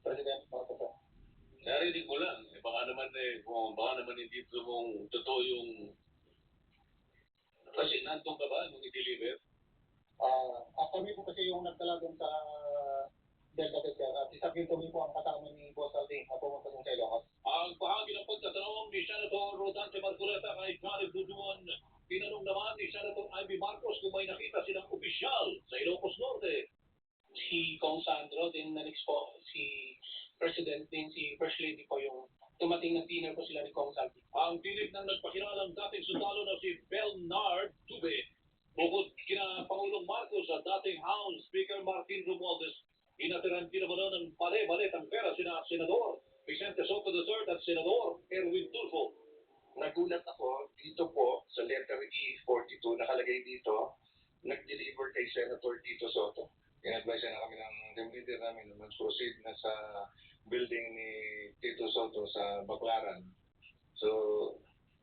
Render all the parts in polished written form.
President Marcos. Narinig mo lang. Baka naman hindi ito mong totoo yung... Kasi nandun ka ba nung i-deliver? Kami po kasi yung nagdala doon sa Delta Del Sir at isa kami po ang kasama ni Boss Alding na pumunta doon sa Ilocos. Ang bahagi ng pagtatanong ni Senator Rodante Marcoleta kay Johnny Buduan, tinanong naman ni Senator Ivy Marcos kung may nakita silang opisyal sa Ilocos Norte. Si Kong Sandro, din na next po, si President din, si First Lady po yung tumating ng dinner po sila ni Kong Sandro. Ang tinig ng nagpakilalang dating sundalo na si Belnard Tube, bukod kina Pangulong Marcos at dating House Speaker Martin Romualdez, inatiran din naman ng mali-mali ang pera sina Senador Vicente Soto III at Senador Erwin Tulfo. Nagulat ako dito po sa letter E42 nakalagay dito, nag-deliver kay Senator Tito Soto. In-advise na kami ng team leader namin na mag-proceed na sa building ni Tito Soto sa Baclaran. So,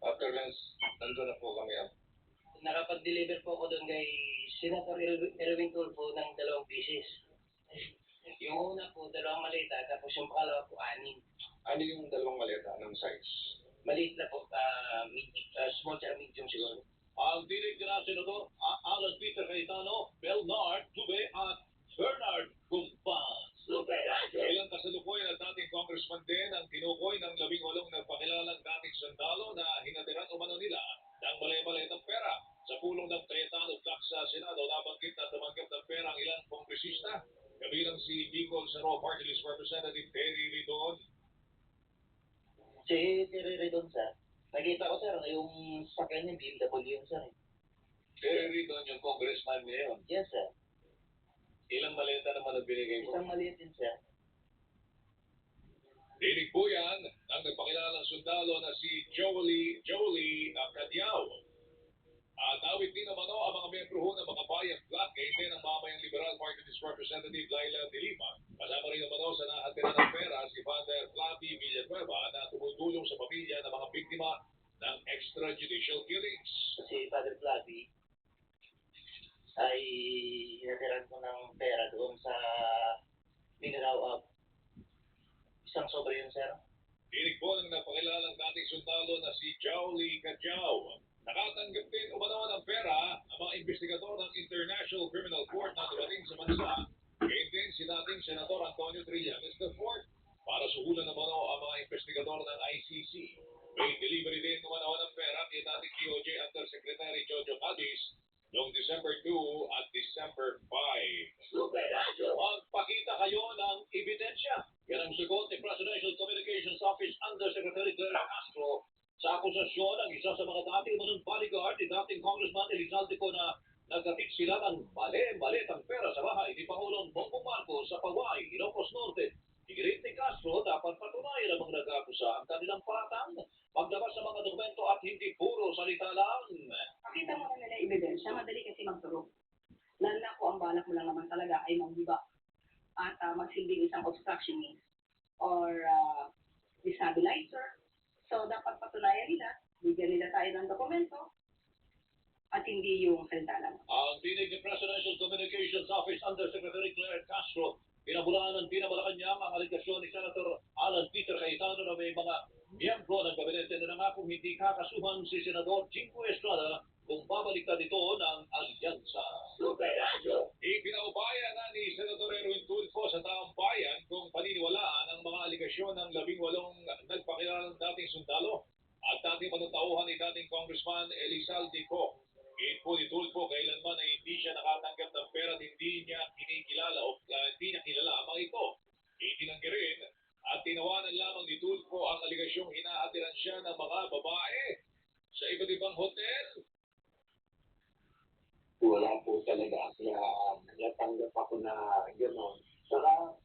after lunch, nandun na po kami. Nakapag-deliver po ako doon kay Senator Erwin Tulfo ng 2 pieces. Yung una po, 2 maleta, tapos yung pangalawa po, 6. Ano yung 2 maleta? Anong size? Maliit na po, small at medium siguro. Ang tinig na Senador Alan Peter Cayetano, Belnard Tube at Bernard Gumpas. Ilang kasalukuyan at dating congressman din ang tinukoy ng 18 na pakilalang dating sundalo na hinatiran umano nila ng mali-mali ng pera. Sa pulong ng Cayetano Black sa Senado, nabanggit na tumanggap ng pera ang ilang kongresista, kabilang si Bicol Saro Party List Representative Terry Ridon. Si Terry Redon, sir. Nakita ko, sir, yung sakyan niya, BMW yun, sir. Terry Ridon yung congressman ngayon. Yes, sir. Ilang maleta naman ang binigay mo? Isang maliit din, sir. Dinig po yan ng nagpakilalang sundalo na si Jolie Cadiao. At awit din naman ang mga miyembro ng mga bayang black gate din ang mamayang Liberal Party List Representative Laila de Lima. Kasama rin naman sa nakatira ng pera si Father Flavi Villanueva na tumutulong sa pamilya ng mga biktima ng extrajudicial killings. Si Father Flavi ay hinatiran ko ng pera doon sa Mindanao Up. Isang sobre yun, sir. Dinig po ng napakilalang dating sundalo na si Jolie Cadiao. Nakatanggap din umano ng pera ang mga investigador ng International Criminal Court na dumating sa bansa. Ngayon din si dating Senator Antonio Trillanes IV para suhulan naman ang mga investigador ng ICC. May delivery din umano ng pera kay dating DOJ Undersecretary Jojo Cadiz noong December 2 at December 5. Magpakita kayo ng ebidensya. Yan ang sagot ni Presidential Communications Office Undersecretary Claire Castro sa akusasyon ng isa sa mga dating umunong bodyguard ni dating Congressman Elizalde Co na nagkatid sila ng mali-mali ang pera sa bahay ni Pangulong Bongbong Marcos sa Paway, Ilocos Norte. Igirit ni Castro, dapat patunayan ang mga nag-akusa ang kanilang paratang, maglabas sa mga dokumento at hindi puro salita lang. Pakita mo na nila yung ebidensya, madali kasi magturo. Lalo na kung ang balak mo lang naman talaga ay manghiba at magsilbing isang obstructionist or destabilizer. So, dapat patunayan nila, bigyan nila tayo ng dokumento at hindi yung salita lang. Ang tinig ni Presidential Communications Office Undersecretary Claire Castro, pinabulaan ng Malacanang ang aligasyon ni Senator Alan Peter Cayetano na may mga miyembro ng gabinete na nangakong hindi kakasuhan si Senador Jingo Estrada kung babaliktad ito ng alyansa. Ipinaubaya na ni Senator Erwin Tulfo sa taong bayan kung paniniwalaan ang mga aligasyon ng 18 nagpakilalang dating sundalo at dating manutauhan ni dating Congressman Elizalde Co. Gate po ni Tulfo kailanman ay hindi siya nakatanggap ng pera at hindi niya kinikilala o hindi niya kilala ang mga ito. Itinanggi rin at tinawanan lamang ni Tulfo ang aligasyong hinahatiran siya ng mga babae sa iba't ibang hotel. Wala po talaga. Kaya natanggap ako na gano'n. Saka,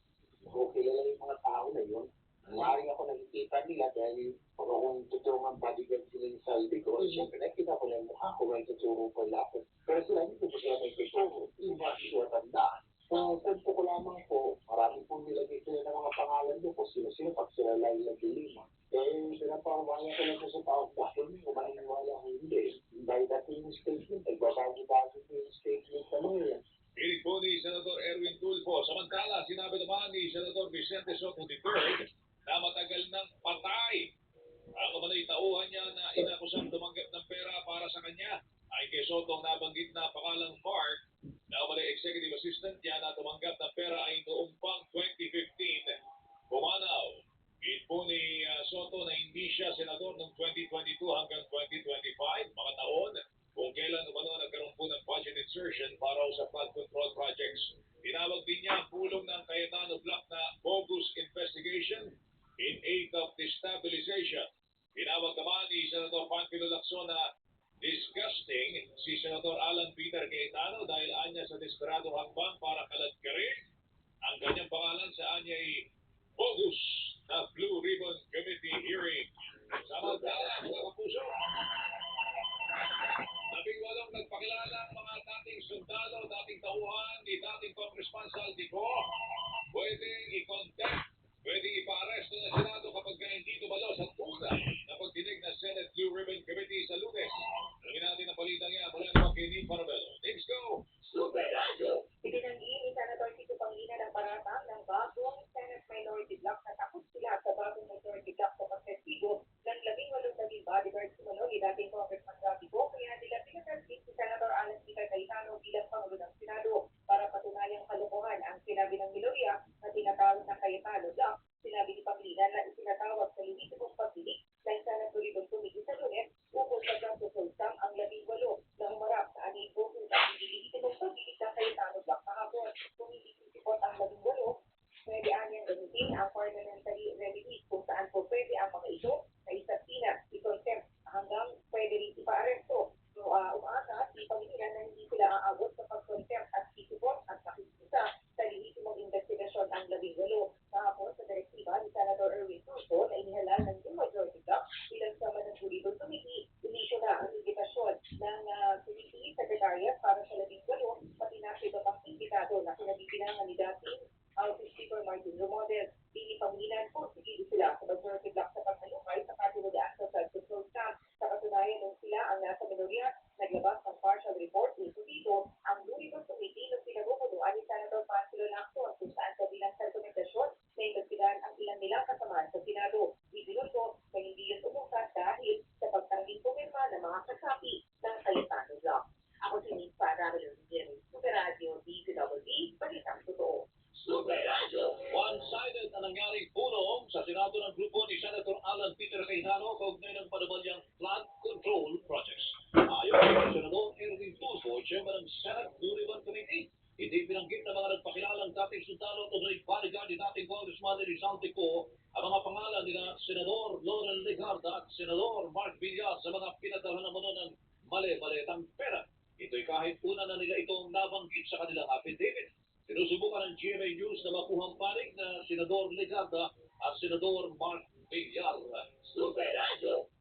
okay lang yung mga tao na yun. Maaaring ako nakikita nila dahil kung tuturo ng bodyguard sila yung saldi ko, siyempre nakita ko na yung mukha ko, may tuturo ko lahat. Pero sila hindi ko sila may tuturo. Iba siya tandaan. So, kwento ko lamang po, marami po nilagay sila ng mga pangalan doon kung sino-sino pag sila Laila de Lima. Eh, pinapawala ko lang po sa taong bakit kung maniniwala ko hindi. Dahil dati yung statement, nagbabago-bago yung statement sa mga yan. Pinig po ni Senador Erwin Tulfo. Samantala, sinabi naman ni Senador Vicente Soto III na matagal nang patay ang kamanay tauhan niya na inakusang tumanggap ng pera para sa kanya. Ay kay Soto nabanggit na pangalang Mark na kamanay executive assistant niya na tumanggap ng pera ay noong pang 2015. Pumanaw. Git po ni Soto na hindi siya senador noong 2022 hanggang 2025, mga taon, kung kailan umano nagkaroon po ng budget insertion para sa flood control projects. Tinawag din niya ang pulong ng Cayetano Black na bogus investigation in aid of destabilization. Tinawag naman ni Senator Panfilo Lacson na disgusting si Senator Alan Peter Cayetano dahil anya sa desperadong hakbang para kaladkarin ang kanyang pangalan sa anya'y bogus na Blue Ribbon Committee hearing. Samantala, mga kapuso, 18 nagpakilala ang mga dating sundalo, dating tauhan ni dating Congressman Saldico. Pwedeng i-contempt, pwedeng ipa-arresto ng Senado kapag hindi dumalo sa una na pagdinig ng Senate Blue Ribbon Committee sa Lunes. Alamin natin ang balitang yan mula naman kay Nick Parabelo. Let's go! Ibinanggi ni Senator Tito Pangilinan ang paratang ng bagong Senate Minority Block na takot sila sa bagong Majority Block sa pagtestigo ng 18 naging bodyguard sumunod ni dating Congressman Saldico, kaya nila pinataglit si Senator Alan Peter Cayetano bilang Pangulo ng Senado para patunayang kalokohan ang sinabi ng Miloria na tinatawag ng Cayetano Block. Sinabi ni Pangilinan na isinatawag sa lehitimong pagdinig ng Senate Blue Ribbon Committee sa Lunes ukol sa Justice System ang 18 na humarap sa aning bogus at hindi lehitimong pagdinig ng Cayetano Block kahapon. Kung hindi sisipot ang 18, pwede anyang gamitin ang parliamentary remedies kung saan po pwede ang mga ito na isasina, i-contempt hanggang pwede rin ipa-aresto. So, umaasa si Pangilinan na hindi sila aabot sa pag-contempt at sisipot at nakikita sa lehitimong investigasyon ang 18. Kahapon sa direktiba ni Senator Erwin Tulfo na inihalal ng new majority block bilang sama ng Blue Ribbon Committee, inisyo na ang invitasyon ng Committee Secretariat para sa 18 pati na sa iba pang imbitado na kinabibinangan ni dating House Speaker Martin Romualdez. Dini Pangilinan po sigili sila sa majority block sa paghalukay sa katinulaan sa flood control scam. Sa katunayan nung sila ang nasa minorya, naglabas ng partial report dito ang Blue Ribbon Committee nung pinagbubunuan ni Senator Panfilo Lacson kung saan sa bilang sa rekomendasyon na investigahan ang ilang nilang kasamahan sa Senado. Ibinuto na hindi yun umukat dahil sa pagtanging pumirma ng mga kasapi ng Cayetano Block. Ako si Nick Parabelo Jenny, Super Radio DZWD, Balitang Totoo. One-sided na nangyaring pulong sa Senado ng grupo ni Senator Alan Peter Cayetano kaugnay ng panubalyang flood control projects. Ayon kay Senador Erwin Tulfo, Chairman ng Senate Blue Ribbon Committee, hindi binanggit ng mga nagpakilalang dating sundalo o bodyguard ni dating Congressman Rizal Tico ang mga pangalan nila Senador Laurel Legarda at Senador Mark Villar sa mga pinadalhan ng mga ng mali-malitang pera. Ito'y kahit una na nila itong nabanggit sa kanilang affidavit. Sinusubukan ng GMA News na makuhang panig na Senador Legarda at Senador Mark Villar.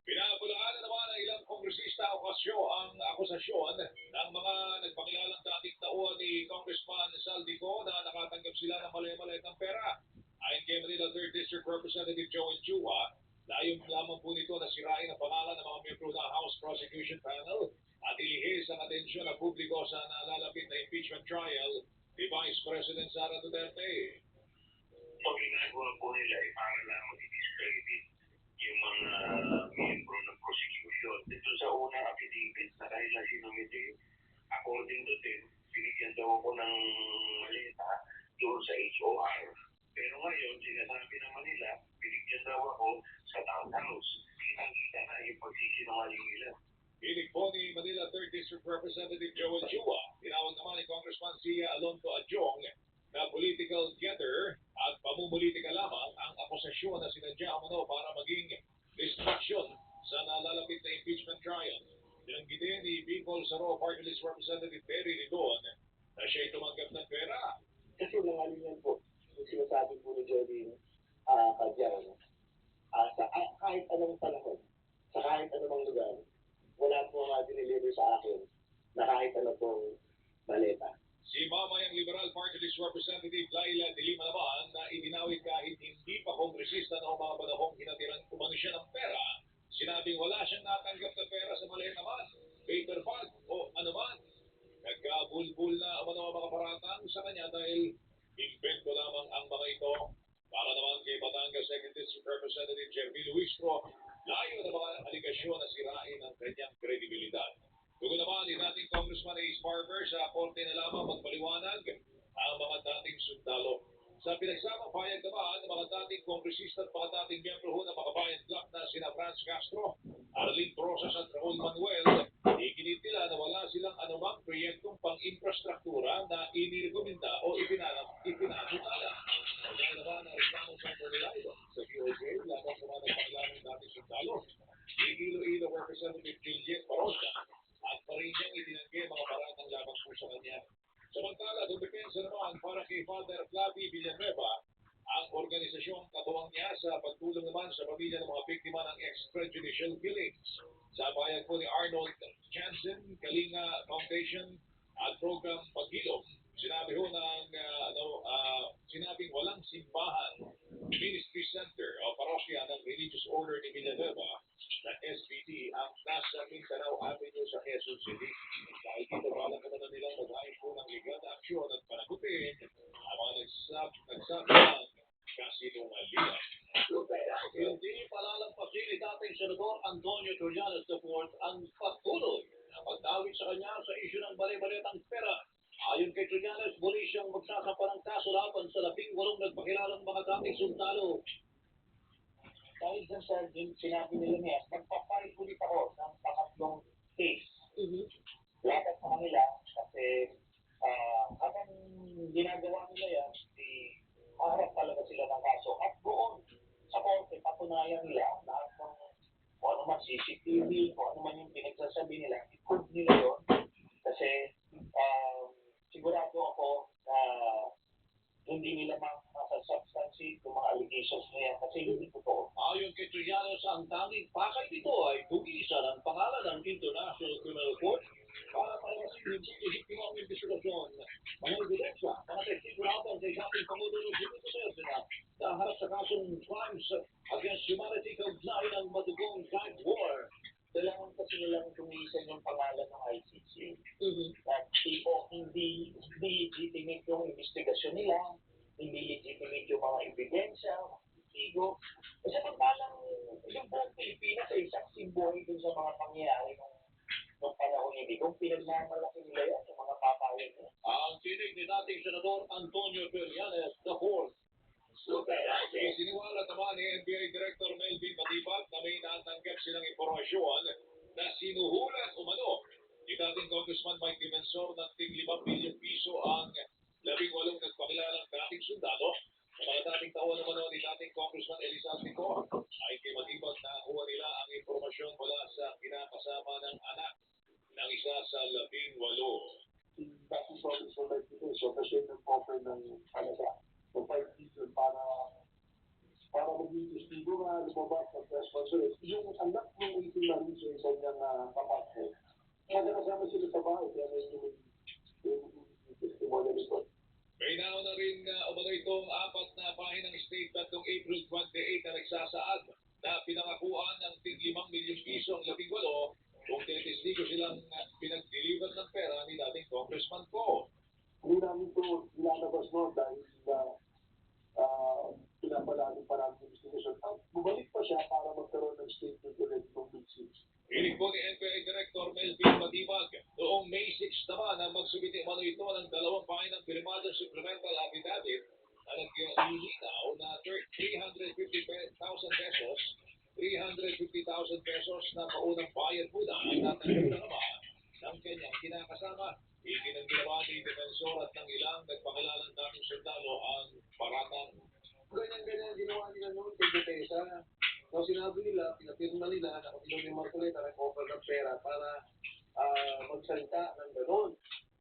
Pinapulaan na naman ng ilang kongresista ang akusasyon ng mga nagpakilalang dating tauhan ni Congressman Saldico na nakatanggap sila ng mali-malitang pera. Ayon kay Manila 3rd District Representative Joel Chua, layon lamang po nito na sirain ang pangalan ng mga miyembro ng House Prosecution Panel at ilihis ang atensyon ng publiko sa nalalapit na impeachment trial ni Vice President Sara Duterte. So, ginagawa po nila ay para lang mag-discredit yung mga miyembro ng prosecution. Dito sa unang affidavit na kanila sinumite, according to them, binigyan daw ako ng malita doon sa HOR. Pero ngayon, sinasabi naman nila, binigyan daw ako sa townhouse. Kitang-kita na yung pagsisinungaling nila. Hilig po ni Manila 3rd District Representative Joel Chua, tinawag naman ni Congressman Sia Alonto Adjong na political getter at pamumulitika lamang ang akusasyon na sinadya umano para maging distraction sa nalalapit na impeachment trial. Tinanggitin ni Bicol Saro Party List Representative Terry Lidon na siya'y tumanggap ng pera. Kasi nangalingan po, yung sinasabi po ni Jody Kadyang, kahit anong panahon, sa kahit anong lugar, wala po nga diniliver sa akin na kahit ano pong maleta. Si Mamayang Liberal Party List Representative Laila de Lima naman na idinawit kahit hindi pa kongresista na mga panahong hinatiran umano siya ng pera, sinabing wala siyang natanggap na pera sa maliit naman, paper bag o anuman. Nagkabulbul na umano ang mga parang Representative Jeremy Luistro, layo na mga aligasyon na sirain ang kanyang kredibilidad. Tugon naman ni dating Congressman Ace Barber sa korte na lamang magpaliwanag ang mga dating sundalo. Sa pinagsamang payag naman ng mga dating kongresista at mga dating miyembro ho ng Makabayan Bloc na sina Franz Castro, Arlene Rosas at Raul Manuel, iginit nila na wala silang anumang proyektong pang-infrastruktura na inirekomenda o ipinatutala. Kaya naman ang reklamong sa Manila sa DOJ laban sa mga nagpakilanong dating sundalo, Iloilo Representative Juliet Baronda at pa rin niyang itinanggi mga paratang laban po sa kanya. Samantala, dumepensa naman para kay Father Flavi Villanueva, ang organisasyong katuwang niya sa pagtulong naman sa pamilya ng mga biktima ng extrajudicial killings. Sa bayag po ni Arnold Jansen, Kalinga Foundation at Program Pagilom, sinabi ho sinabing walang simbahan, Ministry Center o parosya ng Religious Order ni Villanueva na SBT ang nasa Mindanao Avenue sa Quezon City. Dahil dito balak naman na nilang mag-ayon po ng legal na aksyon at panagutin ang mga nagsabi ng kasinungalingan. Hindi palalampasin ni dating Senador Antonio Trillanes IV ang patuloy na pagdawit sa kanya sa isyu ng bali-balitang pera. Ayon kay Trillanes, muli siyang magsasampa ng kaso laban sa 18 nagpakilalang mga dating sundalo. Dahil dyan sa sinabi nila niya, magpapalit ulit ako ng pangatlong case. Lahat sa kanila kasi habang ginagawa nila yan, harap talaga sila ng kaso. At doon sa korte, patunayan nila lahat ng kung ano man CCTV, kung ano man yung pinagsasabi nila, i-prove nila yun. Kasi sigurado ako na hindi nila masasubstantiate yung mga allegations niya kasi hindi totoo. Ayon kay Trillanes, ang tanging pakay nito ay tugisa ng pangalan ng International Criminal Court para palawasin yung lehitimang investigasyon. Mga ebidensya, mga testigo laban sa dating Pangulo ng Pilipinas na harap sa kasong crimes against humanity kaugnay ng madugong drug war. Kailangan kasi nilang tumisan yung pangalan ng ICC. At tipo, hindi legitimate yung investigasyon nila, hindi legitimate yung mga ebidensya, testigo. Kasi samantalang yung buong Pilipinas ay isang simboy dun sa mga pangyayari nung panahon hindi. Kung pinagmamalaki nila yan, yung mga papayan nila. Ang tinig ni dating Senador Antonio Trillanes IV. Isiniwala naman ni NBI Director Melvin Matibag na may natanggap silang impormasyon na sinuhulan umano ni dating Congressman Mike Dimensor ng tig-5 milyong piso ang 18 nagpakilalang dating sundalo. Sa mga dating taon naman ni dating Congressman Elizalde Co ay kay Matibag nakuha nila ang impormasyon mula sa kinakasama ng anak ng isa sa 18. Dating Congressman Mike Dimensor kasi nag-offer ng halaga ng 5 billion para maging testigo na lumabas ng press conference. Yung anak ng 18 na rin sa isang niyang kapatid, magkakasama sila sa bahay, kaya may yung testimony nito. May nauna rin umano itong 4 na pahinang statement noong April 28 na nagsasaad na pinangakuan ng tig-5 milyong piso ang 18 kung tinitestigo silang pinag-deliver ng pera ni dating Congressman Co. Hindi namin ito ilalabas no dahil pinapalagi pa namin yung investigation. At bumalik pa siya para magkaroon ng statement ulit ng Big 6. Hilig po ni NBI Director Melvin Matibag noong May 6 naman na magsubiti umano ito ng 2 pahinang pirmadong supplemental affidavit na naglilinaw na 350,000 pesos 350,000 pesos na maunang bayad muna ang natanggap na naman ng kanyang kinakasama. Ikinang ginawa ni Defensor at ng ilang nagpakilalang dating sundalo ang paratang. Ganyan-ganyan ginawa nila noon kay Dutesa. So sinabi nila, pinapirma nila na kung yung Marcoleta nag-offer ng pera para magsalita ng gano'n.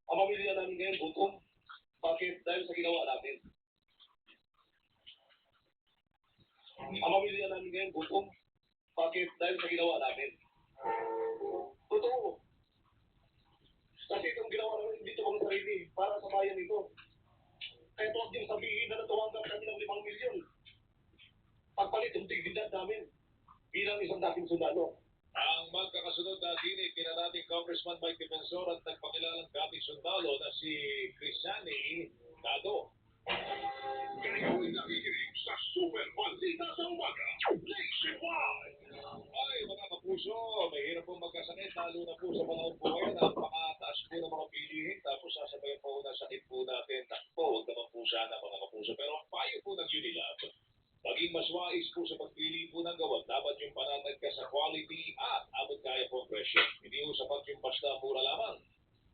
Ang pamilya namin ngayon, gutom. Bakit? Dahil sa ginawa natin. Ang pamilya namin ngayon, gutom. Bakit? Dahil sa ginawa natin. Totoo. Kasi itong ginawa namin, hindi ito mga sarili. Para sa bayan ito. Kaya ito ang sabihin na natuwanggap namin ng 5 milyon. Pagpalit yung dignidad namin bilang isang dating sundalo. Ang magkakasunod na dinig kina dating Congressman Mike Defensor at nagpakilalang dating sundalo na si Crisani Dado. Kayo'y nakikinig sa Super Balita sa Umaga, Nationwide! Ay, mga kapuso, mahirap pong magkasakit, lalo na po sa panahon po ngayon, napakataas po ng mga bilihin, tapos sasabayan po na sakit po natin. Takpo, huwag naman po sana mga kapuso, pero ang payo po ng Unilab, maging mas wais po sa pagpili po ng gamot, dapat yung panatag ka sa quality at abot kaya po ang presyo. Hindi po sapat yung basta mura lamang.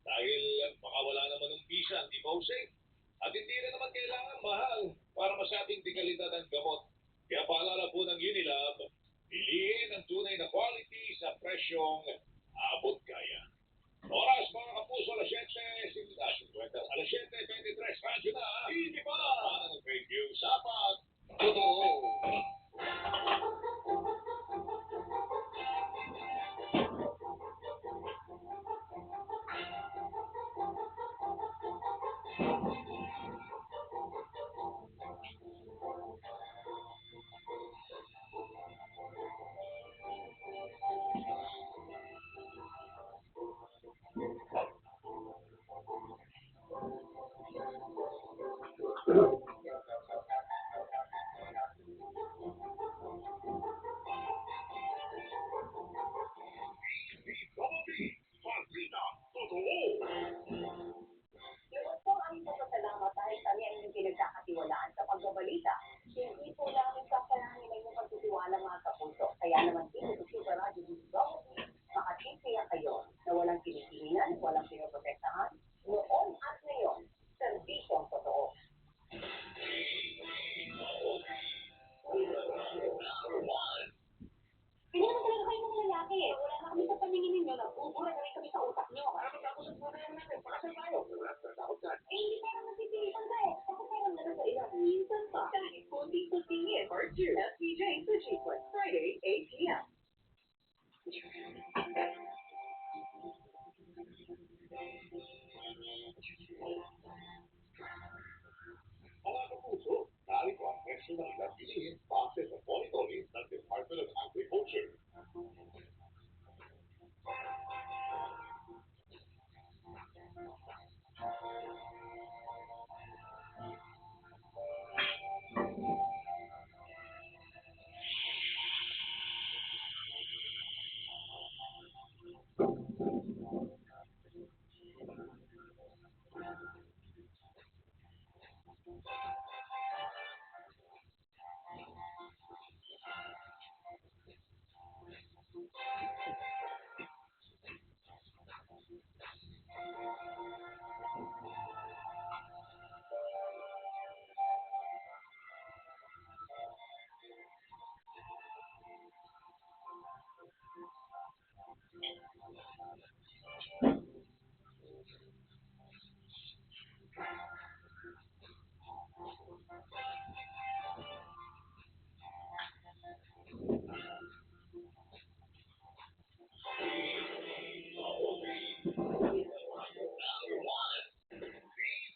Dahil baka wala naman ng visa, hindi ba safe? At hindi na naman kailangan mahal para masabing di kalidad ang gamot. Kaya paalala po ng Unilab, piliin ang tunay na quality sa presyong abot kaya. Oras mga kapuso, alas 7:53, radyo na, hindi ba? Ang fake news, sapat, totoo. Balita, totoo. Lubos po ang aming pasasalamat dahil kami ang inyong pinagkakatiwalaan sa pagbabalita. Hindi po namin kakalanin ang inyong pagtitiwala mga kapuso. Kaya naman dito sa Super Radio DWB, makatimpaya kayo na walang kinikilingan, walang pinoprotektahan, noon at ngayon, serbisyong totoo. Hindi naman talaga kayo mga lalaki eh. Wala na kami sa paningin ninyo, nagbubura na rin kami sa utak nyo. Ano tapos ang problema natin? Pakasal tayo. Eh, hindi tayo magtitilipan ka eh. Ako meron na sa ilang minsan pa. Kahit kunting-kunting eh. Part 2, SPJ sa G-Flex Friday, 8 p.m. Mga kapuso, narito ang personal na bilihin base sa monitoring ng Department of Agriculture.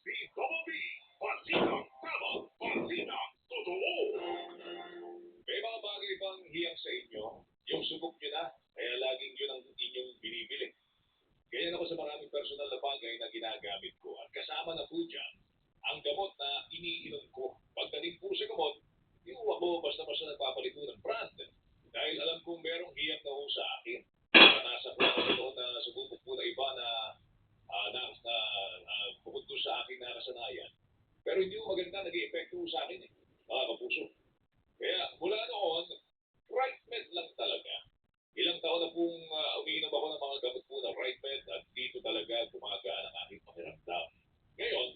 DWB, balita, tama, balita, totoo. May mga bagay bang hiyang sa inyo? Yung subok nyo na, kaya laging yun ang inyong binibili. Ganyan ako sa maraming personal na bagay na ginagamit ko. At kasama na po dyan, ang gamot na iniinom ko. Pagdating po sa gamot, yung ako basta-basta nagpapalito ng brand. Dahil alam kong merong hiyang na ho sa akin. Nasa po ako doon na sububok po na iba na bukod doon sa aking nakasanayan. Pero hindi mo maganda nag-i-epekto sa akin eh. Mga kapuso. Kaya mula noon, right med lang talaga. Ilang taon na pong umiinom ako ng mga gamot po na right med at dito talaga gumagaan ang aking pakiramdam. Ngayon,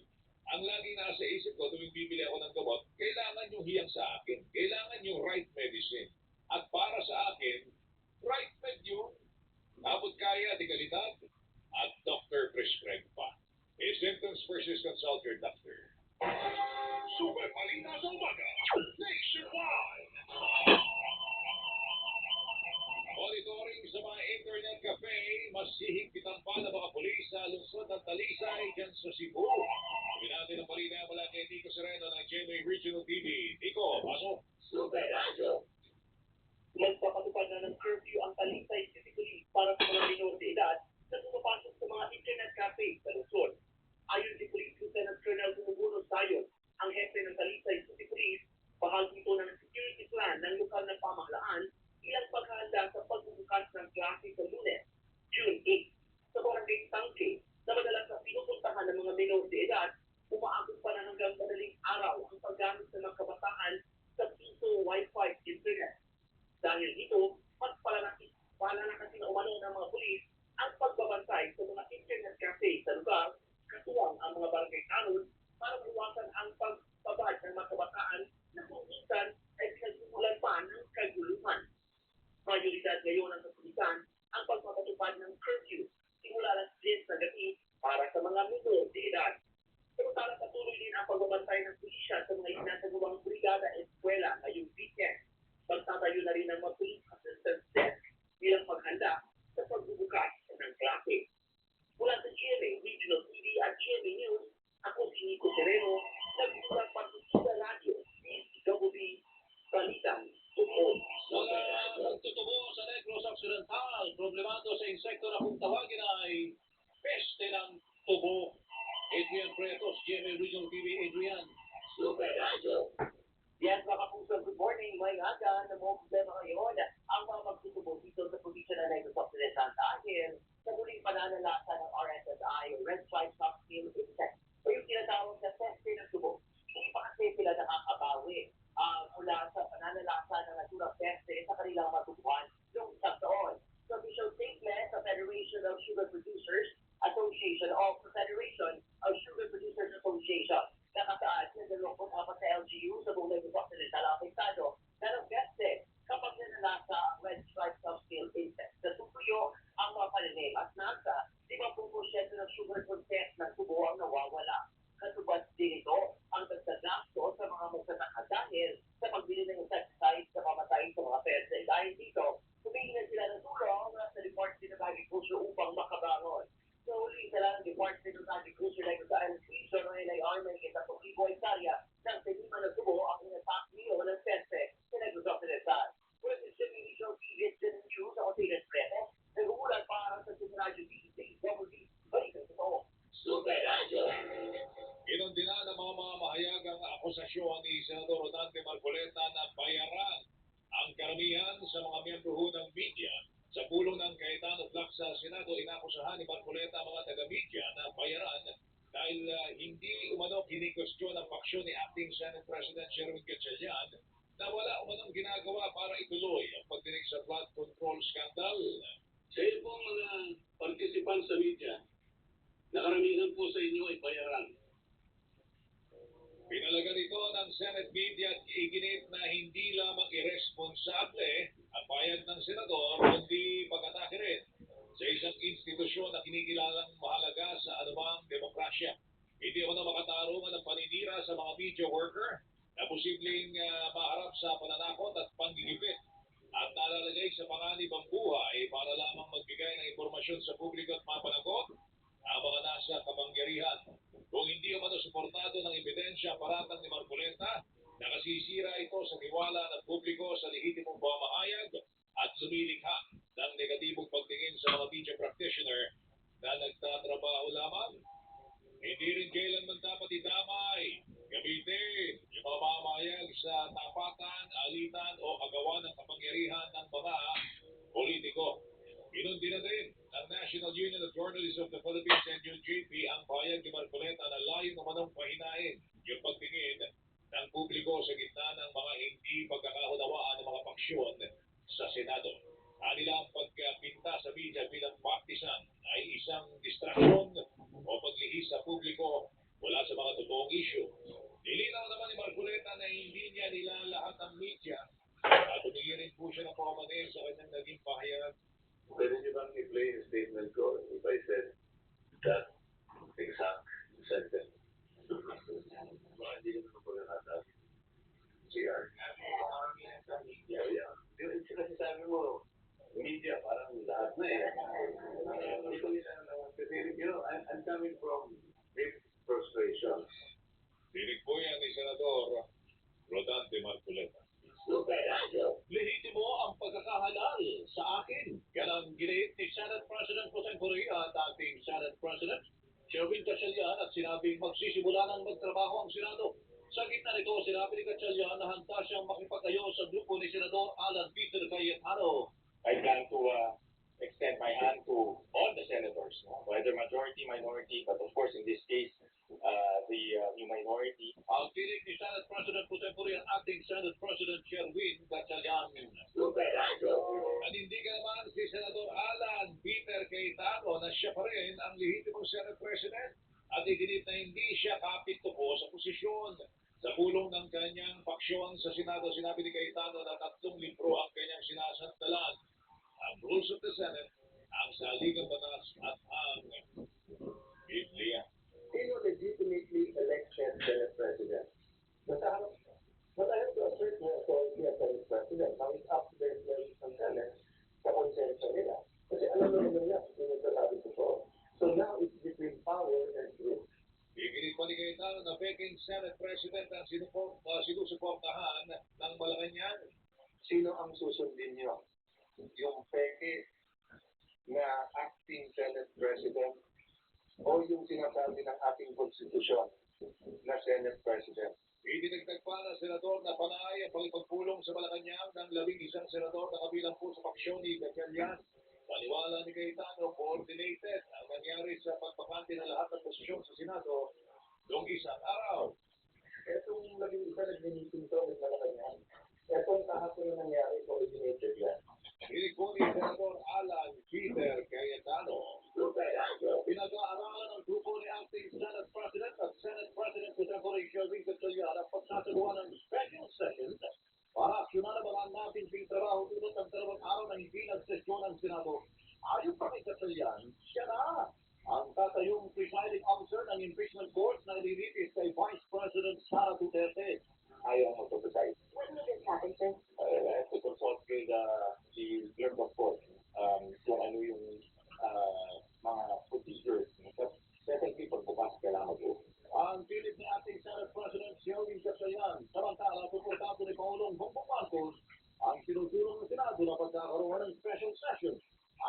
ang laging nasa isip ko tuwing bibili ako ng gamot, kailangan yung hiyang sa akin. Kailangan yung right medicine. At para sa akin, right med yun. Abot kaya, di kalidad, at doctor prescribe pa. If symptoms persist, consult your doctor. Super Balita sa Umaga, Nationwide! Monitoring sa mga internet cafe, mas hihigpitan pa ng mga pulis sa lungsod ng Talisay dyan sa Cebu. Sabi natin ang balita mula kay Nico Sereno ng GMA Regional TV. Nico, pasok! Super Radio. Magpapatupad na ng curfew ang Talisay City Police para sa mga minor de edad na pumapasok sa mga internet cafe sa lungsod. Ayon si Police Lieutenant Colonel Bumubunos Tayo, ang hepe ng Talisay balitang tubo. Mga magtutubo sa Negros Occidental, problemado sa insekto na kung tawagin ay peste ng tubo. Adrian Pretos, GMA Regional TV, Adrian. Super Radio. Yes, mga kapuso, good morning. May aga na mo problema ngayon. Ang mga magtutubo dito sa probinsya ng Negros Occidental dahil sa muling pananalasa ng RSSI, Red Stripe Stocktail Insect, o yung tinatawag na peste ng tubo. Hindi pa kasi sila nakakabawi mula sa pananalasa ng naturang peste sa kanilang matubuhan noong isang taon. So, official statement sa Federation of Sugar Producers Association o Federation of Sugar Producers Association nakataas na 24 sa LGU sa buong Negros Occidental ang apektado na ng peste kapag nanalasa ang Red Stripe Stocktail Insect. Natutuyo ang mga pananim at nasa 50% ng sugar content ng tubo ang nawawala. Katubad din ito ang dagdag gasto sa mga magtataka dahil sa pagbili ng insecticide sa pamatay sa mga peste. Dahil dito, humingi na sila ng tulong sa Department of Agriculture upang makabangon. So, uli sila ng Department of Agriculture na sa Island Region o NIR may kita po libo hektarya ng taniman ng tubo ang inatakli o ng peste sa Negros Occidental. Well, it's the Regional TV News ako sa Ilan Prete. Nag-uulat para sa Sinradyo DJ. Balikan ito. Super Radio. Inundina ng mga mamahayag ang akusasyon ni Senador Rodante Marcoleta na bayaran ang karamihan sa mga miyembro ng media. Sa pulong ng Cayetano Black sa Senado, inakusahan ni Marcoleta ang mga taga-media na bayaran dahil hindi umano kinikwestiyon ang paksyon ni Acting Senate President Sherwin Gatchalian na wala umanong ginagawa para ituloy ang pagdinig sa flood control scandal. Sa iyo pong mga participants sa media, nakaramihan po sa inyo ay bayaran. Pinalagan ito ng Senate media at iginit na hindi lamang irresponsable ang payag ng senador, kundi pag-atake rin sa isang institusyon na kinikilalang mahalaga sa anumang demokrasya. Hindi ako na makatarungan ng paninira sa mga media worker na posibleng maharap sa pananakot at panggigipit at nalalagay sa panganib ang buhay para lamang magbigay ng impormasyon sa publiko at mapanagot ang mga nasa kapangyarihan. Kung hindi umano suportado ng ebidensya paratang ni Marcoleta, nakasisira ito sa tiwala ng publiko sa lehitimong pamahayag at lumilikha ng negatibong pagtingin sa mga media practitioner na nagtatrabaho lamang. Hindi rin kailanman dapat idamay, gamitin yung mga pamahayag sa tapatan, alitan o agawan ng kapangyarihan ng mga politiko. Inundi na din ng National Union of Journalists of the Philippines and UJP ang payag ni Marcoleta na layo namanong pahinain yung pagtingin ng publiko sa gitna ng mga hindi pagkakaunawaan ng mga paksyon sa Senado. Kanila ang pagpinta sa media bilang partisan ay isang distraksyon o paglihis sa publiko wala sa mga totoong issue. Nilinaw naman ni Marcoleta na hindi niya nilalahat ang media at humingi rin po siya ng paumanhin sa kanyang naging pahayag. Pwede niyo bang i-play yung statement ko if I said that exact sentence? Baka hindi naman ako pagkakatabi. CR. Yeah. Kasi sabi mo, media, parang lahat na eh. Hindi ko kasi, I'm coming from deep frustration. Dinig po yan ni Senador Rodante Marcoleta. Lehitimo ang pagkakahalal sa akin. Yan ang ginit ni Senate President Jose at ating Senate President Sherwin Gatchalian at sinabing magsisimula ng magtrabaho ang Senado. Sa gitna nito, sinabi ni Gatchalian na handa siyang makipag-ayo sa grupo ni Senador Alan Peter Cayetano. I plan to extend my hand to all the senators, whether majority, minority, but of course in this case, the minority. Ang tinig ni Senate President Jose at acting Senate President Sherwin Gatchalian. Nanindigan naman si Senador Alan Peter Cayetano na siya pa rin ang lehitimong Senate President at iginit na hindi siya kapit-tupo sa posisyon. Sa pulong ng kanyang paksyon sa Senado, sinabi ni Cayetano na 3 libro ang kanyang sinasandalan. Ang Rules of the Senate, ang Saligang Batas at ang Biblia. Sino legitimately elected Senate President? Nasa but I have to assert my authority as Senate President. Now it's up to the employees ng Senate sa konsensya nila. Kasi alam mo naman niya kung nagsasabi ko to. So now it's between power and truth. Iginit pa ni Cayetano na peking Senate President ang sinusuportahan ng Malacanang sino ang susundin nyo? Yung peke na acting Senate President o yung sinasabi ng ating konstitusyon na Senate President? Idinagdag pa ng senador na panay ang pagpulong sa Malacanang ng 11 senador na kabilang po sa paksyon ni Gatchalian. Paniwala ni Cayetano, coordinated ang nangyari sa pagpapante ng lahat ng posisyon sa Senado noong isang araw. Etong 11 nag-meeting to with Malacanang. Etong kahapon na nangyari, coordinated yan. Hinig po ni Senador Alan Peter Cayetano. Pinag-aaralan ng grupo ni Acting Senate President at Senate President Contemporary Shelby Gatchalian ang pagsasagawa ng special session para aksyonan ang mga natin trabaho tulad ng 2 araw na hindi nagsesyon ng Senado. Ayon pa kay Gatchalian, siya na ang tatayong presiding officer ng impeachment court na nililitis kay Vice President Sara Duterte. Ayaw mo to decide. When will this happen, sir? I have to consult with the clerk of court kung ano yung mga procedures. But secondly, pagbukas kailangan mag-o. Ang pilit ni ating Senate President Shelby Gatchalian, samantala suportado ni Pangulong Bongbong Marcos ang sinutulong ng Senado na pagkakaroon ng special session.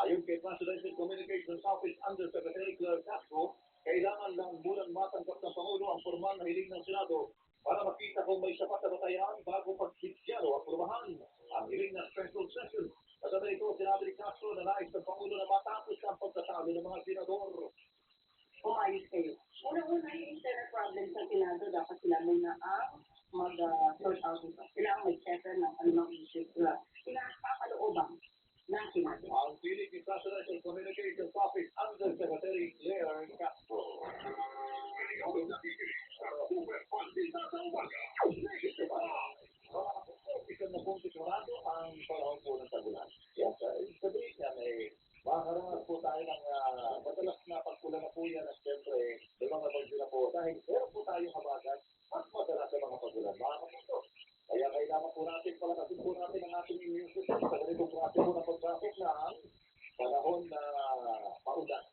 Ayon kay Presidential Communications Office Undersecretary Claire Castro, kailangan lang munang matanggap ng Pangulo ang formal na hiling ng Senado para makita kung may sapat na batayan bago pagsisyado at prumahan ang hiling na special session. Kasabay ito, sinabi ni Castro na nais ng Pangulo na matapos ang pagkasalo ng mga senador. Umayos kayo. Una-una yung internal problems ng Senado, dapat sila muna ang mag-sort out ito. Sila ang mag-settle ng anumang issues. Sila ang papaloobang ng Senado. Ang pilit ni Presidential Communications Office Undersecretary Claire Castro. Isang na pong sigurado ang panahon po ng tagulan. Yes, sabihin niya, makakaroon po tayo ng madalas na pagkulang na po yan at siyempre may mga bagyo na po dahil meron po tayong habagat mas madalas sa mga pagulan. Mga kapito, kaya kailangan po natin palakasin po natin ang ating immune system sa ganitong klase po na pagtraffic ng panahon na maulan.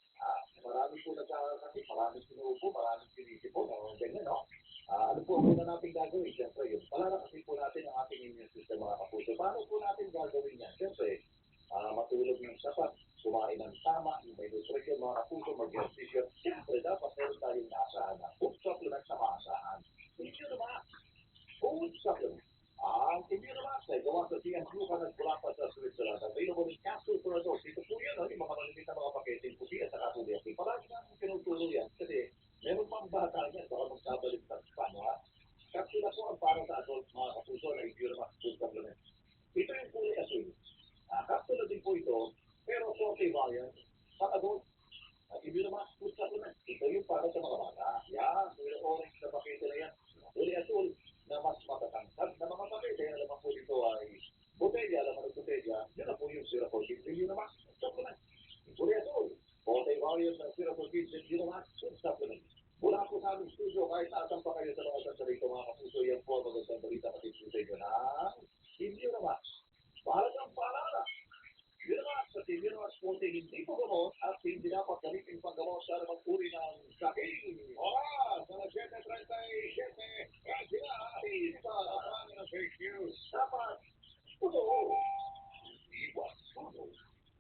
Marami po nagkakasakit, marami sinuupo, marami sinisipon, ganyan, no? Ano po muna natin gagawin? Siyempre, yun. Palalakasin po natin ang ating immune system, mga kapuso. Paano po natin gagawin yan? Siyempre, matulog ng sapat, kumain ng tama, may nutrition, mga kapuso, mag-ejercicio. Siyempre, dapat meron tayong naasahan na food supplement na maasahan. Immunomax. Food supplement. Ang Immunomax ay gawa sa CN Glucan at Bulapa sa Switzerland. Available in capsule for adults. Ito po yan, yung mga malimit na mga paketing puti at saka tuloy. Palagi namin pinutulo yan kasi meron pang bata yan, baka magkabalik ng spam, ha? Kapsula po ang para sa adults, mga kapuso, na Immunomax food supplement. Ito yung kulay asul. Kapsula din po ito, pero 40 variant sa adults. Immunomax food supplement. Ito yung para sa mga bata. Yan, yung orange na pakete na yan. Kulay asul na mas matatangkad na mga pakete. Alam po dito ay botelya, laman ng botelya. Yan na po yung Syrup for Kids Immunomax supplement. Kulay asul. 40 variant ng Syrup for Kids Immunomax food supplement. Mula po sa aming studio, kahit asan pa kayo sa mga sandalito, mga kapuso, yan po ang magandang balita na tipusin nyo na Immunomax. Mahalagang paalala. Immunomax at Immunomax 40 hindi po gamot at hindi dapat gamitin panggamot sa anumang uri ng sakit. Oras! Alas 7:37. Kasi na, hindi pa ang ng fake news. Dapat, totoo. Iwas, totoo.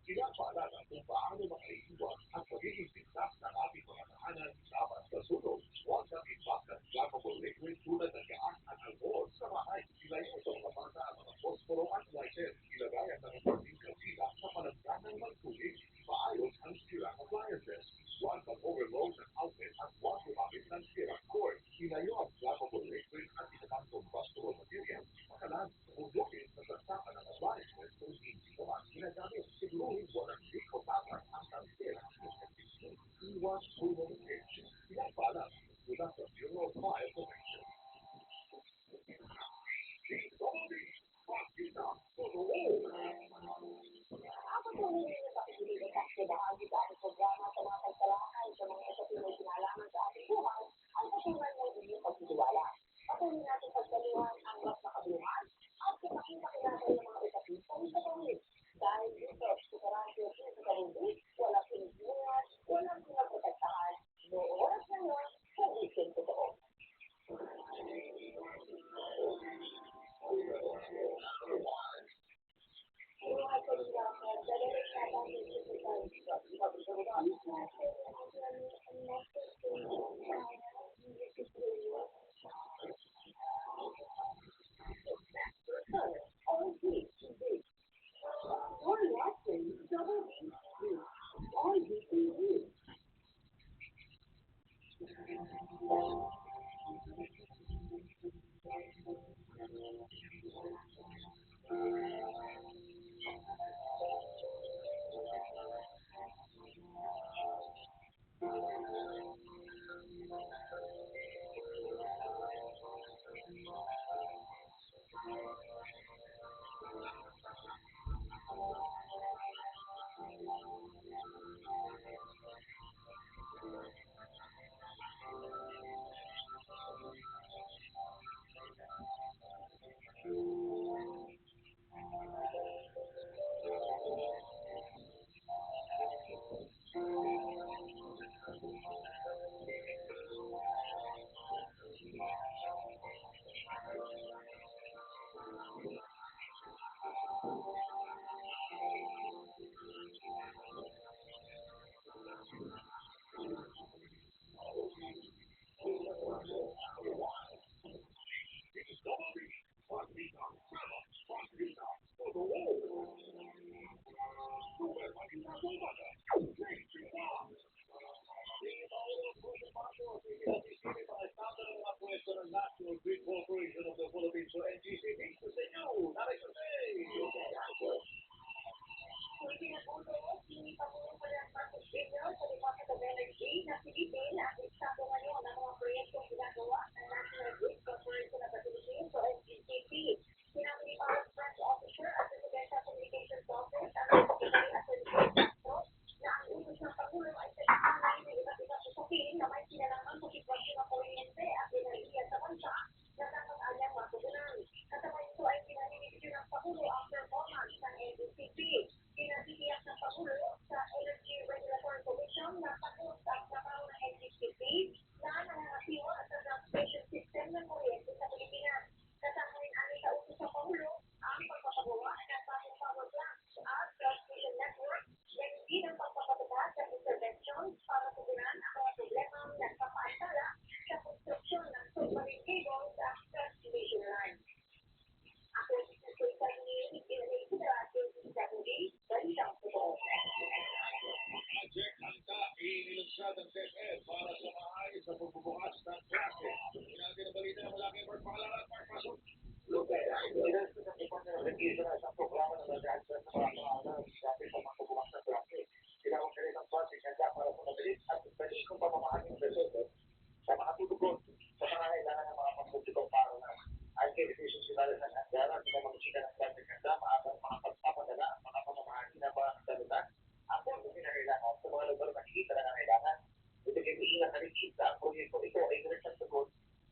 Pinapaalala kung paano makaiwas at magiging pintas ng ating mga tahanan dapat sa sunod. Huwag na ibakas flammable liquid tulad ng gas at alcohol sa bahay. Ilayo sa mga bata ang mga posporo at lighter. Ilagay ang mga pagting kasila sa palandanan ng tubig. Maayos ang sirang appliances. Huwag mag-overload ng outlet at huwag gumamit ng sirang cord. Ilayo ang flammable liquid at ilang combustible material. Makalan, ubukin sa sasakan ng appliances kung hindi naman ginagamit. Siguruhin mo na hindi ko dapat ang kansela. Iwas communication. Pinapaalam mula sa Bureau of Fire Protection. Ako po rin yung pakikilig sa bahagi sa ating programa sa mga pagtalakay sa mga kasapinoy kinalaman sa ating buhay ang kasungan ng inyong pagtitiwala. Patuloy natin pagdaluhan ang mas makabuluhan at kapakita kinakay ng mga usapin sa pamilya. Dahil dito, sukarasyo sa karubi, walang piniglingan, walang pinaprotektahan, National Grid Corporation of the Philippines o NGCP sa inyo, Nanay Jose. Hindi pa po pala ang Marcos Jr. sa Department of Energy na pilitin ang estado ngayon ng mga proyektong ginagawa ng National Grid Corporation of the Philippines o NGCP. Sinabi ni Power Plant Officer at Presidential Communications Office ang Secretary Attorney Castro na ang utos ng Pangulo ay sa isanay ng iba't ibang usapin na may kinalaman sa sitwasyon ng kuryente at enerhiya sa bansa na dapat anyang matugunan. Kasabay ito ay pinaninitigyo ng Pangulo ang performance ng NGCP. Pinatitiyak ng Pangulo sa Energy Regulatory Commission na tapos ang trabaho ng NGCP na nangangasiwa sa transmission system ng kuryente sa Pilipinas. Kasama rin ani sa utos ng Pangulo ang pagpapagawa ng bagong power plants at transmission network, ganun din ang pagpapatupad ng interventions para tugunan ang mga problemang nagpapaantala sa konstruksyon ng submarine cables at transmission lines. Ako si Susan ni Pinay Federasyon sa Saudi, Balitang Totoo. Project Angka, inilunsad ng DepEd para sa maayos na pagbubukas ng klase. Pinagin ang balita mula kay Mark Palaran, Mark Pasok. Isang programa na nag-address sa mga pangangailangan sa mga pagbubukas ng klase. Tinawag ka rin ang project handa para sa mabilis at malinis pamamahagi ng resources sa mga tutugon sa pangangailangan ng mga pampublikong paaralan. Ayon kay Division Sinala ng Anggaran, sa pamamagitan ng project handa, maagang makapagpapadala ang mga pamamahagi ng mga kasalutan ang mga pinangailangan sa mga lugar na hindi talaga kailangan. Ito kay Iina Kalikita, ang proyekto ito ay direkta sagot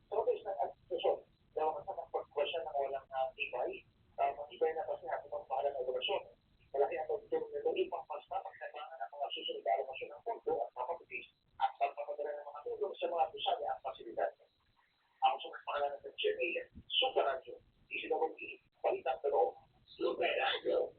sa mabilis ng administrasyon na makasamang pagkwasya ng walang tibay, matibay na kasi ang pagpapahalan ng operasyon. Malaki ang pagtutulong nito ipang mas mapagsamangan ang mga susunod na alokasyon ng pondo at mapapagis at pagpapadala ng mga tulong sa mga pusaya at pasilidad. Ako sa pangalanan ng GMA, Super Radio, DCWE, Balitang Totoo. Super Radio.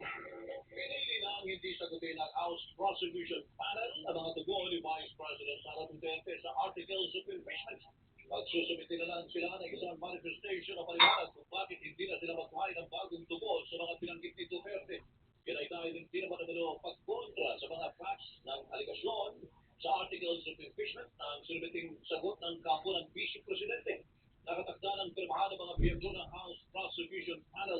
Pinili na ang hindi sagutin ng House Prosecution Panel ang mga tugon ni Vice President Sara Duterte sa Articles of Impeachment. Magsusumiti na lang sila ng isang manifestation na paliwanag kung bakit hindi na sila magkain ng bagong tugon sa mga pinanggit ni Duterte. Yan ay dahil hindi naman nagano pagkontra sa mga facts ng aligasyon sa Articles of Impeachment ang sinumiting sagot ng kampo ng Vice Presidente. Nakatakda ng pirmahan ng mga miyembro ng House Prosecution Panel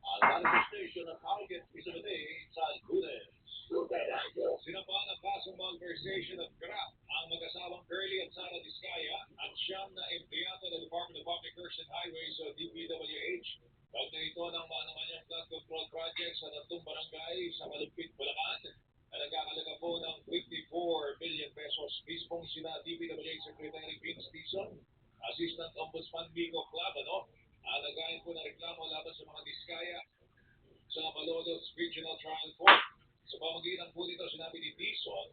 ang manifestation na target isumite sa Lunes. Sinapa ng kasong malversation at graft ang mag-asawang Curly at Sara Diskaya at siyam na empleyado ng Department of Public Works and Highways o DPWH. Kaugnay ito ng mga naman yung flood control project sa tatlong barangay sa Malupit, Bulacan na nagkakalaga po ng 54 billion pesos. Mismong sina DPWH Secretary Vince Dizon, Assistant Ombudsman Nico Clavano, nagayin po ng reklamo laban sa mga Diskaya sa Malolos Regional Trial Court. Sa pamagitan po nito, sinabi ni Dizon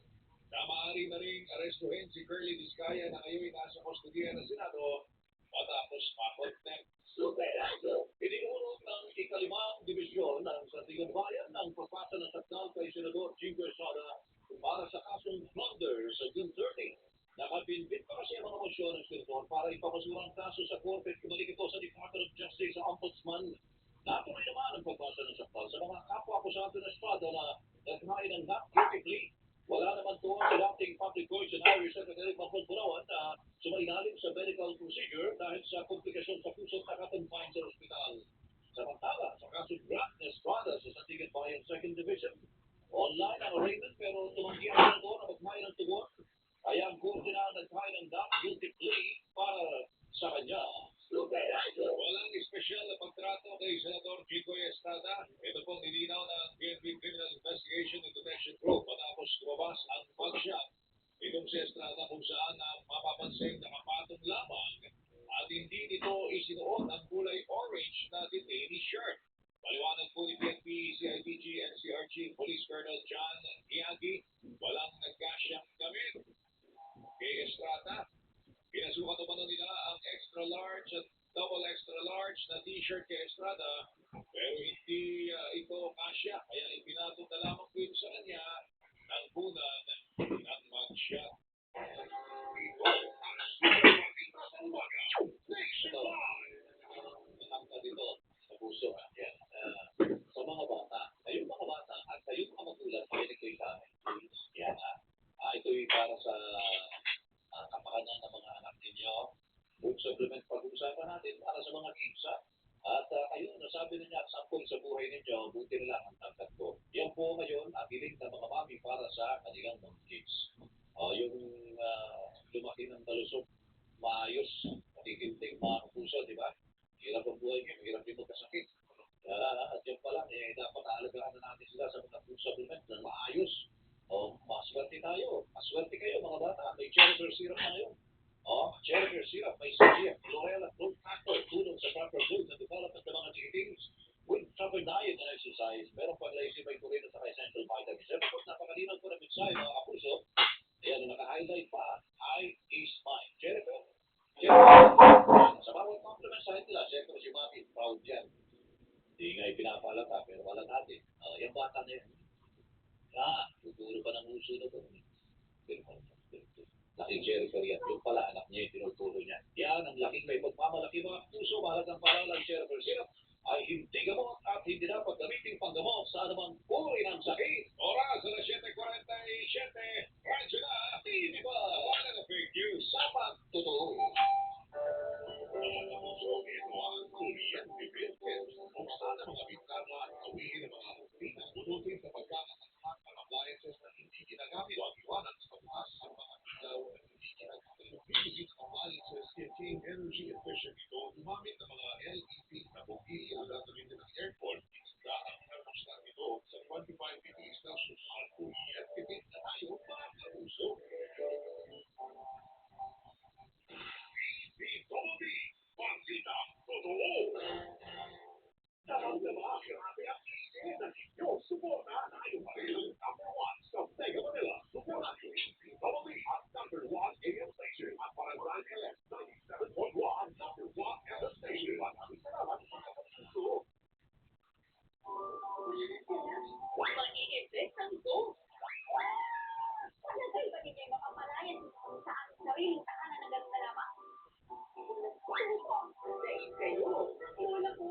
na maaari na rin arestuhin si Curly Diskaya na ngayon nasa kustudiya ng Senado matapos ma-contempt. Ininurot ng ikalimang divisyon ng Sandigan Bayan ang pagpasa ng takdal kay Senador Jingo Estrada para sa kasong plunder sa June 30. Nakabinbit pa kasi ang mga motion ng senador para ipapasura ang kaso sa korte at kumalik ito sa Department of Justice sa Ombudsman. Natuloy naman ang pagbasa ng saktal sa mga kapwa-akusado ng Estrada na nagkain ng not guilty plea. Wala naman tuwa sa dating Public Works and Highway Secretary Pampol Burawan na sumailalim sa medical procedure dahil sa komplikasyon sa puso at nakakonfine sa ospital. Samantala, sa kaso Grant na Estrada sa Sandigan Bayan 2nd Division, online ang arraignment pero tumanggi ang senador na magmain ng tugon. Kaya ang korte na nagkain ng not guilty plea para sa kanya. Walang espesyal na pagtrato kay Senador Jigoy Estrada. Ito pong nilinaw ng PNP Criminal Investigation and Detection Group matapos lumabas ang mugshot. Itong si Estrada kung saan ang mapapansin nakapatong lamang at hindi nito isinuot ang kulay orange na detainee shirt. Maliwanag po ni PNP, CIDG, NCRG, Police Colonel John Hiagi, walang nagkasyang damit. Kay Estrada, pinasukan naman nila ang extra large at double extra large na t-shirt kay Estrada pero hindi ito kasya kaya ipinatong na lamang po sa kanya ng punan ng mugshot. Nakakta dito sa puso. Yan. Sa mga bata, kayong mga bata at kayong mga magulang, makinig kayo sa amin. Yan. Ito'y para sa kapakanan ng mga anak ninyo. Food supplement pag-uusapan natin para sa mga kids. At kayo, nasabi niya, sampung sa buhay ninyo, buti na lang ang tangkat ko. Yan po ngayon, ang hiling ng mga mami para sa kanilang mga kids. Yung lumaki ng talusok, maayos, patikinting, mga puso, di ba? Hirap ang buhay niyo, hirap din magkasakit. At yan pa lang, dapat aalagaan na natin sila sa mga food supplement na maayos. Maswerte tayo. Maswerte kayo, mga bata. May cherry syrup na ngayon. Cherry syrup, may CGF, chlorella, growth factor, tulong sa proper growth and development ng mga chikitings. With proper diet and exercise, meron pang lazy by Torino sa essential vitamins. Tapos napakalinaw po ng mensahe, mga kapuso. Ayan, naka-highlight pa. I is mine. Jennifer. Sa bawat compliment sa nila, siyempre si Mami, proud yan. Hindi nga ipinapalata, pero wala natin. Yung bata na yan. Tuturo pa ng uso na doon. Laking Jennifer yan. Yung pala, anak niya yung tinuturo niya. Yan, ang laking may pagmamalaki mga puso, mahalagang palalang Jennifer Syrup ay hindi gamot at hindi dapat gamitin panggamot sa anumang uri ng sakit. Oras na 7:47. Radyo na, hindi ba? Wala na fake news. Sapat, totoo. Mga kapuso, ito ang Kuryente Philippines. Kung saan ang mga bintana at gawin ng mga opisina bunutin sa pagkakasahat ng appliances na hindi ginagamit o iwanan sa bukas ang mga ilaw na hindi ginagamit. Music appliances contain energy efficient ito gumamit ng mga LED na bugili ang gagawin ng aircon. Isda ang thermostat ito sa 25 degrees Celsius. Ang Kuryente na tayo mga kapuso. PWD, pansita, totoo. Naramdaman, grabe ang isis ng inyong suporta na iyong pagkailang number 1 sa Mega Manila. Superradio, PWD at number 1 AM station at Barangay LS 97.1 number 1 FM station. Maraming salamat sa mga kapuso. Mag-iisip ng go. Ano ba hindi kayo makapalayan sa sariling tahanan ng gano'n na lamang? Dahil kayo, wala po.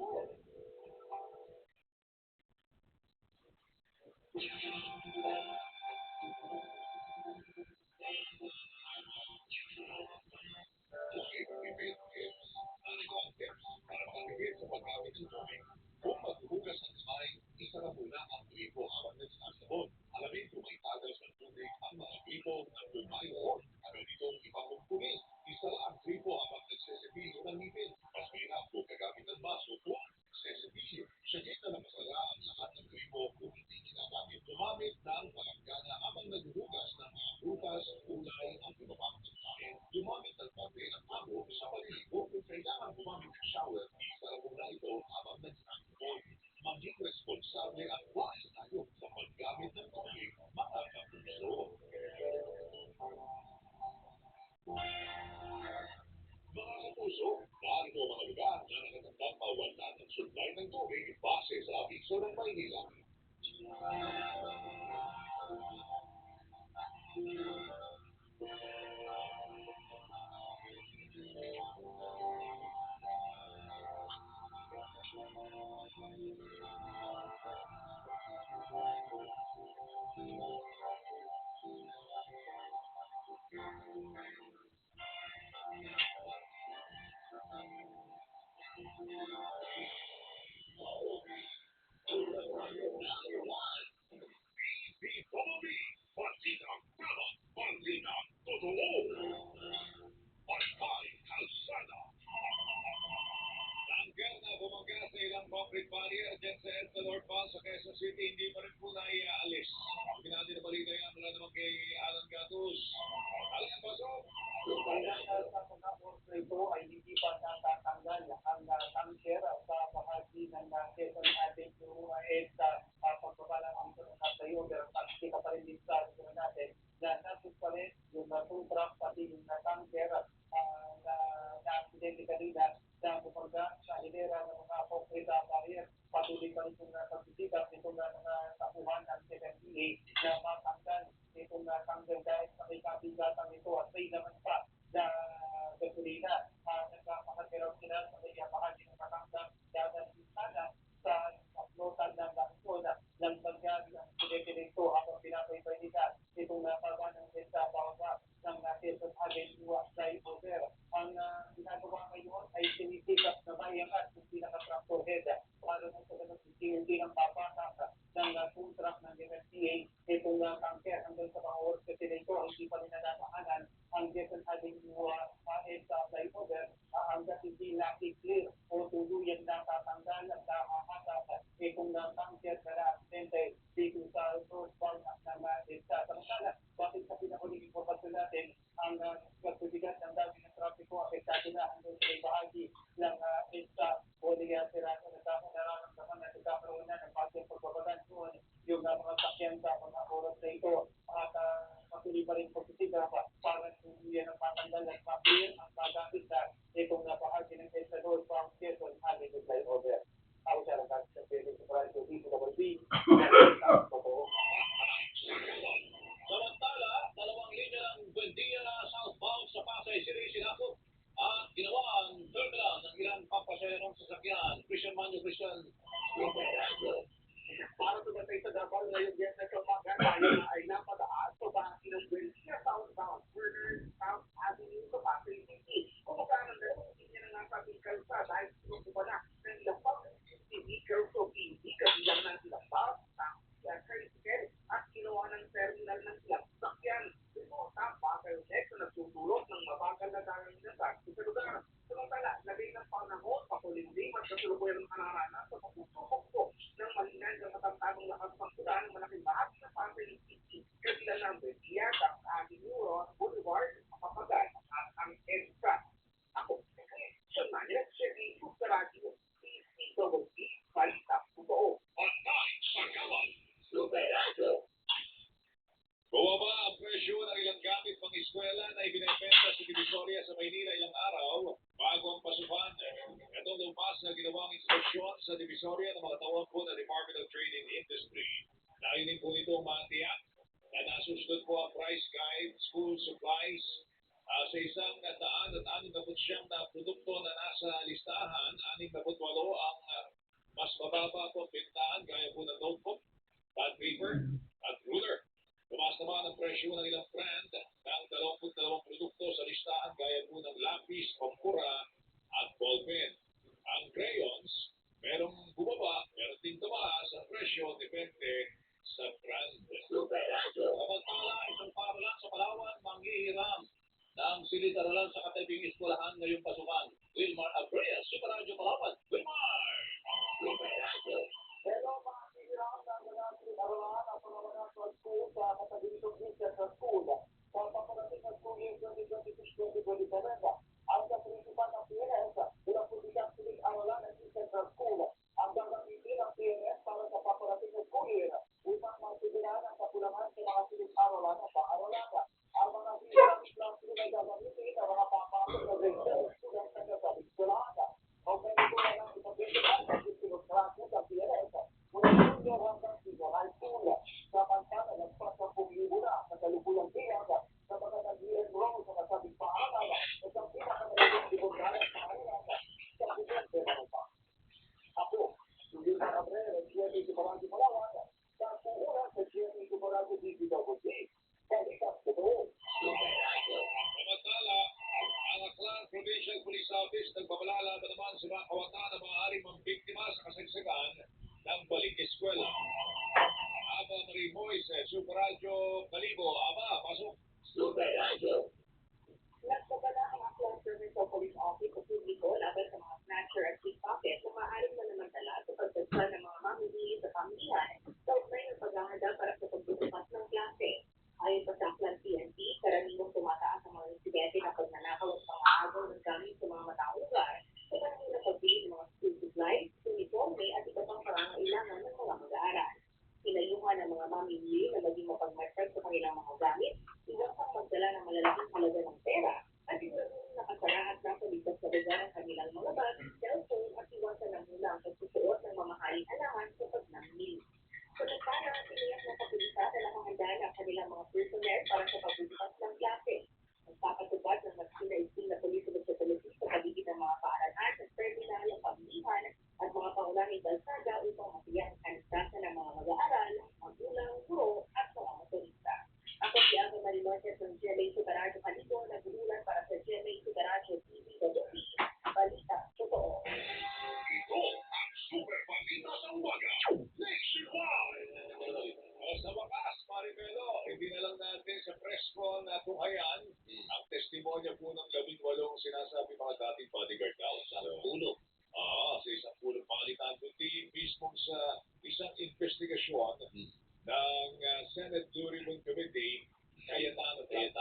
Kung maghuhugas ng kamay, isara muna ang gripo habang nagsasabon. Alamin kung may tagas ng tubig ang mga gripo na bumayon. Ano nitong ipapungkuli? Isara ang gripo habang nagsesepilyo ng ngipin. Mas mahirap kung gagamit ng baso kung nagsesepilyo. Sakit na nakasara ang lahat ng gripo kung hindi ginagamit. Gumamit ng palanggana habang naghuhugas ng mga prutas, gulay, at iba pang pagkain. Gumamit ng papel at abo sa paliligo. Kung kailangan gumamit ng shower, isara muna ito habang nagsasabon. Maging responsable at wise tayo sa paggamit ng tubig, mga kapuso. Mga kapuso, narito ang mga lugar na nakatandang mawala ng supply ng tubig base sa abiso ng Maynila. PWB, Balsitang Tama, Balsitang Totoo. Pantay Kalsada. Tanker na bumangga sa ilang concrete barrier dyan sa EDSA North Mall sa Quezon City, hindi pa rin po naiaalis. Pinati na balita yan mula naman kay Alan Gatus. Alan, pasok! Hanggang sa mga order ito ay hindi pa natatanggal ang tanker sa bahagi ng Quezon Avenue at pagbaba ng tayo. Pero kita pa rin dito sa lugar natin na natin pa rin yung food truck pati yung tanker na aksidente kanina na bumangga sa hilera ng mga concrete barrier. Patuloy pa rin yung pagsisikap nitong mga tapuhan ng CFDA na matanggal itong tanker dahil sa may kabigatan nito at may naman pa na gasolina. Nagpapakagaraw sila sa may bahagi ng matanggang dadan sana sa kaplotan ng langsod ng paggabi ang sinete nito habang pinapaypay nila itong napawa ng sa bawah ng Quezon Avenue flyover. Ang ginagawa ngayon ay sinisikap na maiangat yung pinaka-tractor head para na sa ganun hindi ng papatak ng food truck ng MMDA itong tanker hanggang sa mga oras kasi nito hindi pa rin nananahanan ang Quezon Avenue sa flyover hanggang hindi nakiklear o tuluyan na tatanggal at nakahasap itong tanker na na-aksidente dito sa northbound ng EDSA. Samantala, bakit sa pinakuling impormasyon natin ang pagbibigat ng dami ng trapiko apektado na hanggang sa may bahagi ng EDSA o sirasa na nararamdaman na nagkakaroon na ng bagyang pagbabagan doon yung mga sakyan sa mga oras na ito at patuloy pa rin pagsisigap para tuluyan ang matanggal at mapir ang magamit na itong bahagi ng EDSA northbound Quezon Avenue flyover. Ako siya lang sa pwede sa Franco DPWB. Samantala, dalawang linya ng Buendia southbound sa Pasay City sinakop at ginawa ang terminal ng ilang pampasayanong sasakyan. Christian Manyo, Christian. Para tumatay sa Davao ngayong Biyernes sa umaga, tayo ay napadaan sa bahagi ng Buendia southbound, Werner South Avenue sa Pasay City. Kumbaga ng dalawang linya ng nasabing kalsada ay sinukuha na ng ilang vehicle so hindi kabilang ng ilang bus, tricycle at ginawa ng terminal ng ilang sasakyan. Ito ang bottleneck na nagtutulot ng mabagal na dami ng taxi sa lugar. Samantala, lagay ng panahon, pakulimlim at kasalukuyan ng kanaranas sa pagsusubok ng malingan ng matatagong lakas ng ulan ng malaking bahagi ng Pasay City. Kabila ng Buendia, South Avenue, Boulevard, Papagal at ang EDSA. Ako, Sean Manya, Servicio sa Radio, PCWB, Balita, Totoo. Pantay Pagkawan. Luperado. Bumaba ang presyo ng ilang gamit pang eskwela na ibinebenta sa Divisoria sa Maynila ilang araw bago ang pasukan. Itong lumpas na ginawang inspeksyon sa Divisoria ng mga tawag po ng Department of Trade and Industry. Nainig po nito matiyak na nasusunod po ang price guide, school supplies, sa isang 169 na produkto na nasa listahan, 68 ang mas mababa po ang bintahan gaya po ng notebook, pad paper, at ruler. Tumaas naman ang presyo ng ilang brand ng 22 produkto sa listahan gaya po ng lapis, pampura at ballpen. Ang crayons, merong bumaba, meron din tumaas ang presyo depende sa brand. Samantala, isang paaralan sa Palawan manghihiram ng silid-aralan sa kataibing eskwelahan ngayong pasukan. Wilmar Abrea, Super Radio Palawan. Wilmar! Hello, GMA Superado Palawan sa puhunan sa GMA Superado DPWC. Balikan po doon. Samantala, ang Aklan Provincial Police Office nagpapalala ba naman sa mga kawataan na maaaring mambiktima sa kasagsagan ng balik-eskwela. Aba Marie Moises, Super Radio Kalibo, Aba, pasok. Nagpapala ang Aklan Provincial Police Office sa publiko laban sa mga snatcher at pickpocket na maaaring manamantala sa pagdagsa ng mga mamimili sa pamilya sa ugnay ng paghahanda para sa pagbubukas ng klase. Ayon pa sa Aklan PNP, karaniwang tumataas ang mga insidente na pagnanakaw at pang-aagaw ng gamit sa mga mataong lugar sa panahon ng pagbili ng mga school supplies, uniforme at iba pang pangangailangan ng mga mag-aaral. Pinayuhan ng mga mamimili na maging mapagmasag sa kanilang mga gamit, iwasang magdala ng malalaking halaga ng pera at iwasan nakasara at nasa ligtas sa lugar ang kanilang mga bag, cellphone at iwasan ng muna ang pagsusuot ng mamahaling alaman sa pagnamili. Samantala, tiniyak ng kapulisan na nakahanda na ang kanilang mga personnel para sa pagbubukas ng klase. Magpapatupad ng mas-sinaising na police sa police sa paligid ng mga paaralan sa terminal, pamilihan at mga paunahing kalsada upang matiyak ang kaligtasan ng mga mag-aaral, magulang, guro at mga motorista. Ako si Ava Marimoses ng GMA Super Kalibo, nag-uulan para sa GMA Super TV WP. Balita, totoo. Ito ang Super Balita sa Umaga, Nationwide! O sa wakas, Maribelo, hindi na lang natin sa presko na tunghayan ang testimonya po ng 18 sinasabi mga dating bodyguard daw sa tulog. Sa isang pulong pangalitan kundi mismo sa isang investigasyon ng Senate Blue Ribbon Committee, Cayetano Black.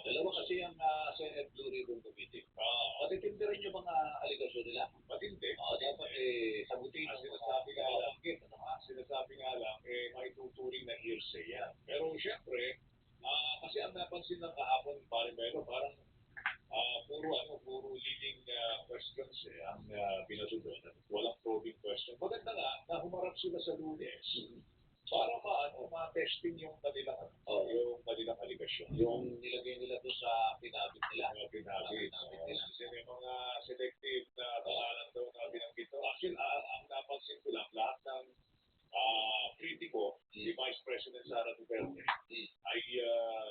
Dalawa kasi ang Senate Blue Ribbon Committee. Matitindi rin yung mga aligasyon nila. Matindi. Dapat sagutin ang Sinasabi nga lang, may tuturing na hearsay yan. Pero syempre, kasi ang napansin ng kahapon, Maribelo, parang puro leading questions ang binaso doon. Walang probing question. Maganda nga na humarap sila sa Lunes para ma-testing yung kanilang aligasyon. yung nilagay nila doon sa pinabit nila. Kasi may mga selective na pangalan daw na binanggit doon. Actually, ang napansin ko lang, lahat ng kritiko ni Vice President Sara Duterte ay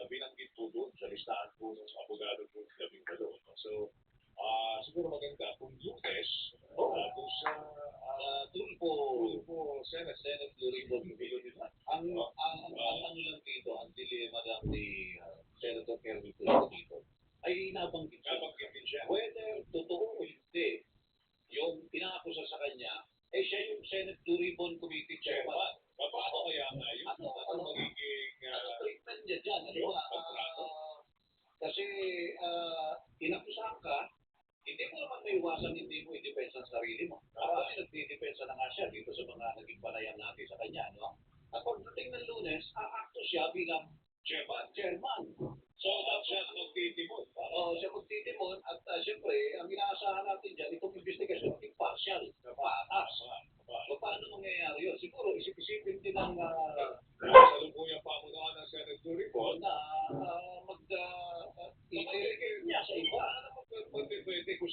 binanggit po doon sa listahan po ng abogado po ng 18. So, siguro maganda kung Lunes, doon sa Tulfo Senate Blue Ribbon Committee. Ang ano lang dito, ang dilemma lang ni Senator Kerwin Tulfo dito, ay nabanggit din siya. whether totoo o hindi, yung pinakakusa sa kanya, siya yung Senate Blue Ribbon Committee Chairman. Paano kaya nga yun? Ano magiging treatment niya dyan? Kasi inakusahan ka, hindi mo naman may iwasan, hindi mo i-depensa ang sarili mo. Kasi nagdi-depensa na nga siya dito sa mga naging panayam natin sa kanya. No? At pagdating ng Lunes, aakto siya bilang